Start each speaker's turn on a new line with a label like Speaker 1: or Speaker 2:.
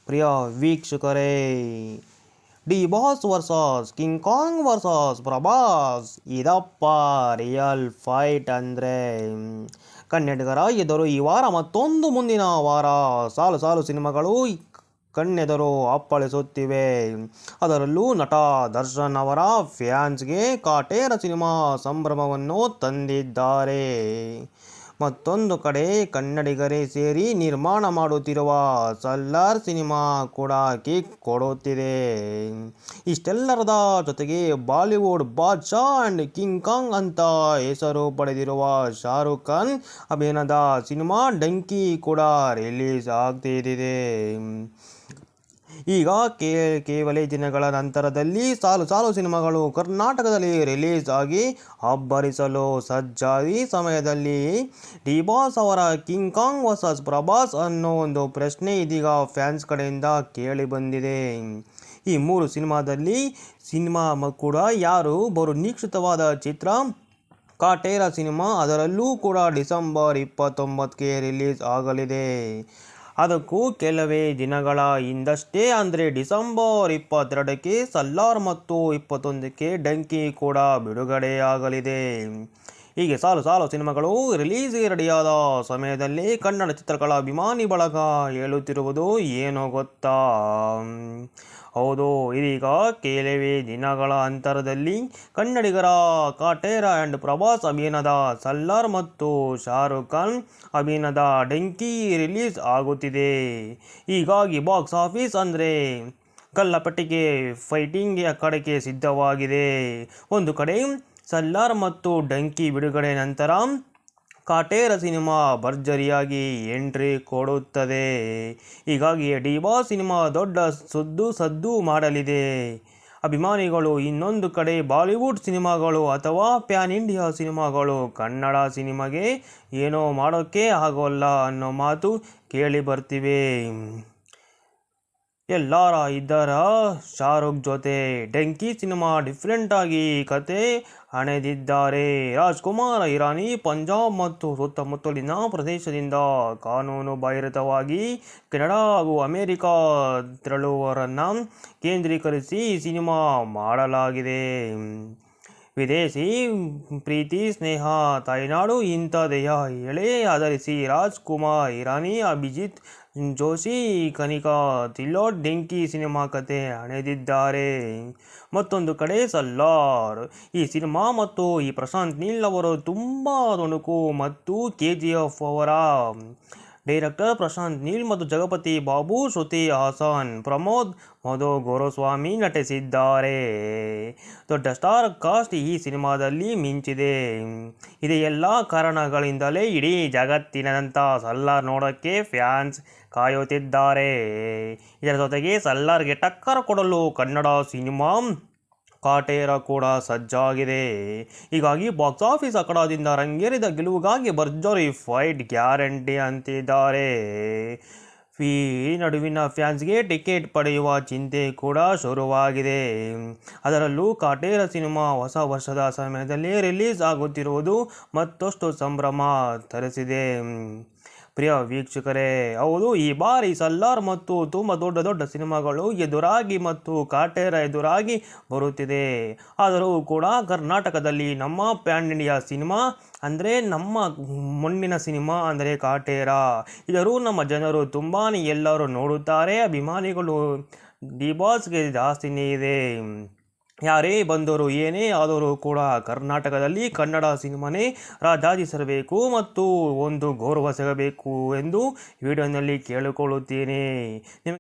Speaker 1: ಪ್ರಿಯ ವೀಕ್ಷಕರೇ, D boss versus King Kong versus Prabhas ಇದಪ್ಪ real fight ಅಂದರೆ. ಕನ್ನಡಿಗರ ಎದುರು ಈ ವಾರ ಮತ್ತೊಂದು, ಮುಂದಿನ ವಾರ ಸಾಲು ಸಾಲು ಸಿನಿಮಾಗಳು ಕಣ್ಣೆದರು ಅಪ್ಪಳಿಸುತ್ತಿವೆ. ಅದರಲ್ಲೂ ನಟ ದರ್ಶನ್ ಅವರ ಫ್ಯಾನ್ಸ್ಗೆ ಕಾಟೇರ ಸಿನಿಮಾ ಸಂಭ್ರಮವನ್ನು ತಂದಿದ್ದಾರೆ. ಮತ್ತೊಂದು ಕಡೆ ಕನ್ನಡಿಗರೇ ಸೇರಿ ನಿರ್ಮಾಣ ಮಾಡುತ್ತಿರುವ ಸಲಾರ್ ಸಿನಿಮಾ ಕೂಡ ಕಿಕ್ ಕೊಡುತ್ತಿದೆ. ಇಷ್ಟೆಲ್ಲರದ ಜೊತೆಗೆ ಬಾಲಿವುಡ್ ಬಾದ್ಶಾ ಅಂಡ್ ಕಿಂಗ್ ಕಾಂಗ್ ಅಂತ ಹೆಸರು ಪಡೆದಿರುವ ಶಾರುಖ್ ಖಾನ್ ಅಭಿನಯದ ಸಿನಿಮಾ ಡಂಕಿ ಕೂಡ ರಿಲೀಸ್ ಆಗ್ತಿದೆ. ಈಗ ಕೆಲವೇ ದಿನಗಳ ನಂತರದಲ್ಲಿ ಸಾಲು ಸಾಲು ಸಿನಿಮಾಗಳು ಕರ್ನಾಟಕದಲ್ಲಿ ರಿಲೀಸ್ ಆಗಿ ಅಬ್ಬರಿಸಲು ಸಜ್ಜಾಗಿ ಸಮಯದಲ್ಲಿ ಡಿ ಬಾಸ್ ಅವರ ಕಿಂಗ್ ಕಾಂಗ್ ವರ್ಸಸ್ ಪ್ರಭಾಸ್ ಅನ್ನೋ ಒಂದು ಪ್ರಶ್ನೆ ಇದೀಗ ಫ್ಯಾನ್ಸ್ ಕಡೆಯಿಂದ ಕೇಳಿ ಬಂದಿದೆ. ಈ ಮೂರು ಸಿನಿಮಾ ಕೂಡ ಯಾರು ಬರೋ ನಿರೀಕ್ಷಿತವಾದ ಚಿತ್ರ ಕಾಟೇರ ಸಿನಿಮಾ, ಅದರಲ್ಲೂ ಕೂಡ ಡಿಸೆಂಬರ್ 29ಕ್ಕೆ ರಿಲೀಸ್ ಆಗಲಿದೆ. ಅದಕ್ಕೂ ಕೆಲವೇ ದಿನಗಳ ಹಿಂದಷ್ಟೇ ಅಂದರೆ ಡಿಸೆಂಬರ್ 22ಕ್ಕೆ ಸಲಾರ್ ಮತ್ತು 21ಕ್ಕೆ ಡಂಕಿ ಕೂಡ ಬಿಡುಗಡೆಯಾಗಲಿದೆ. ಹೀಗೆ ಸಾಲು ಸಾಲು ಸಿನಿಮಾಗಳು ರಿಲೀಸ್ಗೆ ರೆಡಿಯಾದ ಸಮಯದಲ್ಲಿ ಕನ್ನಡ ಚಿತ್ರಗಳ ಅಭಿಮಾನಿ ಬಳಗ ಹೇಳುತ್ತಿರುವುದು ಏನೋ ಗೊತ್ತಾ? ಹೌದು, ಇದೀಗ ಕೆಲವೇ ದಿನಗಳ ಅಂತರದಲ್ಲಿ ಕನ್ನಡಿಗರ ಕಾಟೇರ ಆ್ಯಂಡ್ ಪ್ರಭಾಸ್ ಅಭಿನಯದ ಸಲಾರ್ ಮತ್ತು ಶಾರುಖ್ ಖಾನ್ ಅಭಿನಯದ ಡಂಕಿ ರಿಲೀಸ್ ಆಗುತ್ತಿದೆ. ಹೀಗಾಗಿ ಬಾಕ್ಸ್ ಆಫೀಸ್ ಅಂದರೆ ಗಲ್ಲಪಟ್ಟಿಗೆ ಫೈಟಿಂಗ್ ಕಡೆಗೆ ಸಿದ್ಧವಾಗಿದೆ. ಒಂದು ಕಡೆ ಸಲಾರ್ ಮತ್ತು ಡಂಕಿ ಬಿಡುಗಡೆ ನಂತರ ಕಾಟೇರ ಸಿನಿಮಾ ಭರ್ಜರಿಯಾಗಿ ಎಂಟ್ರಿ ಕೊಡುತ್ತದೆ. ಹೀಗಾಗಿ ಡಿ ಬಾಸ್ ಸಿನಿಮಾ ದೊಡ್ಡ ಸದ್ದು ಮಾಡಲಿದೆ. ಅಭಿಮಾನಿಗಳು ಇನ್ನೊಂದು ಕಡೆ ಬಾಲಿವುಡ್ ಸಿನಿಮಾಗಳು ಅಥವಾ ಪ್ಯಾನ್ ಇಂಡಿಯಾ ಸಿನಿಮಾಗಳು ಕನ್ನಡ ಸಿನಿಮಾಗೆ ಏನೋ ಮಾಡೋಕ್ಕೆ ಆಗೋಲ್ಲ ಅನ್ನೋ ಮಾತು ಕೇಳಿ ಬರ್ತಿವೆ. ಎಲ್ಲರ ಇದ್ದರ ಶಾರುಖ್ ಜೊತೆ ಡಂಕಿ ಸಿನಿಮಾ ಡಿಫ್ರೆಂಟ್ ಆಗಿ ಕತೆ ಹಣೆದಿದ್ದಾರೆ. ರಾಜ್ಕುಮಾರ್ ಹಿರಾನಿ ಪಂಜಾಬ್ ಮತ್ತು ಸುತ್ತಮುತ್ತಲಿನ ಪ್ರದೇಶದಿಂದ ಕಾನೂನು ಬಾಹಿರವಾಗಿ ಕೆನಡಾ ಹಾಗೂ ಅಮೆರಿಕ ತೆರಳುವವರನ್ನು ಕೇಂದ್ರೀಕರಿಸಿ ಸಿನಿಮಾ ಮಾಡಲಾಗಿದೆ. ವಿದೇಶಿ ಪ್ರೀತಿ, ಸ್ನೇಹ, ತಾಯ್ನಾಡು ಇಂಥದೆಯ ಎಳೆ ಆಧರಿಸಿ ರಾಜ್ಕುಮಾರ್ ಹಿರಾನಿ, ಅಭಿಜಿತ್ ಜೋಶಿ, ಕನಿಕಾ ತಿಲ್ಲೋಟ್ ಡೆಂಕಿ ಸಿನಿಮಾ ಕತೆ ಹಣೆದಿದ್ದಾರೆ. ಮತ್ತೊಂದು ಕಡೆ ಸಲಾರ್ ಈ ಸಿನಿಮಾ ಮತ್ತು ಈ ಪ್ರಶಾಂತ್ ನೀಲ್ ಅವರು ತುಂಬ ತುಣುಕು ಮತ್ತು KGF ಅವರ ಡೈರೆಕ್ಟರ್ ಪ್ರಶಾಂತ್ ನೀಲ್ ಮತ್ತು ಜಗಪತಿ ಬಾಬು, ಶ್ರುತಿ ಹಾಸನ್, ಪ್ರಮೋದ್ ಮಧು ಗೋಸ್ವಾಮಿ ನಟಿಸಿದ್ದಾರೆ. ದೊಡ್ಡ ಸ್ಟಾರ್ ಕಾಸ್ಟ್ ಈ ಸಿನಿಮಾದಲ್ಲಿ ಮಿಂಚಿದೆ. ಇದೆಲ್ಲ ಕಾರಣಗಳಿಂದಲೇ ಇಡೀ ಜಗತ್ತಿನಾದ್ಯಂತ ಸಲಾರ್ ನೋಡೋಕ್ಕೆ ಫ್ಯಾನ್ಸ್ ಕಾಯುತ್ತಿದ್ದಾರೆ. ಇದರ ಜೊತೆಗೆ ಸಲಾರ್ಗೆ ಟಕ್ಕರ್ ಕೊಡಲು ಕನ್ನಡ ಸಿನಿಮಾ ಕಾಟೇರ ಕೂಡ ಸಜ್ಜಾಗಿದೆ. ಹೀಗಾಗಿ ಬಾಕ್ಸ್ ಆಫೀಸ್ ಅಖಾಡದಿಂದ ರಂಗೇರಿದ ಗೆಲುವಿಗಾಗಿ ಭರ್ಜರಿ ಫೈಟ್ ಗ್ಯಾರಂಟಿ ಅಂತಿದ್ದಾರೆ. ಈ ನಡುವಿನ ಫ್ಯಾನ್ಸ್ಗೆ ಟಿಕೆಟ್ ಪಡೆಯುವ ಚಿಂತೆ ಕೂಡ ಶುರುವಾಗಿದೆ. ಅದರಲ್ಲೂ ಕಾಟೇರ ಸಿನಿಮಾ ಹೊಸ ವರ್ಷದ ಸಮಯದಲ್ಲಿ ರಿಲೀಸ್ ಆಗುತ್ತಿರುವುದು ಮತ್ತಷ್ಟು ಸಂಭ್ರಮ ತರಿಸಿದೆ. ಪ್ರಿಯ ವೀಕ್ಷಕರೇ, ಹೌದು, ಈ ಬಾರಿ ಸಲಾರ್ ಮತ್ತು ತುಂಬ ದೊಡ್ಡ ಸಿನಿಮಾಗಳು ಎದುರಾಗಿ ಮತ್ತು ಕಾಟೇರ ಎದುರಾಗಿ ಬರುತ್ತಿದೆ. ಆದರೂ ಕೂಡ ಕರ್ನಾಟಕದಲ್ಲಿ ನಮ್ಮ ಪ್ಯಾನ್ ಇಂಡಿಯಾ ಸಿನಿಮಾ ಅಂದರೆ ನಮ್ಮ ಮಣ್ಣಿನ ಸಿನಿಮಾ ಅಂದರೆ ಕಾಟೇರ, ಇದರೂ ನಮ್ಮ ಜನರು ತುಂಬಾ ಎಲ್ಲರೂ ನೋಡುತ್ತಾರೆ. ಅಭಿಮಾನಿಗಳು ಡಿ ಬಾಸ್ಗೆ ಜಾಸ್ತಿನೇ ಇದೆ. ಯಾರೇ ಬಂದರೂ ಏನೇ ಆದರೂ ಕೂಡ ಕರ್ನಾಟಕದಲ್ಲಿ ಕನ್ನಡ ಸಿನಿಮಾನೇ ರಾಜಾಜಿಸಬೇಕು ಮತ್ತು ಒಂದು ಗೌರವ ಸಿಗಬೇಕು ಎಂದು ವಿಡಿಯೋನಲ್ಲಿ ಕೇಳಿಕೊಳ್ಳುತ್ತೇನೆ.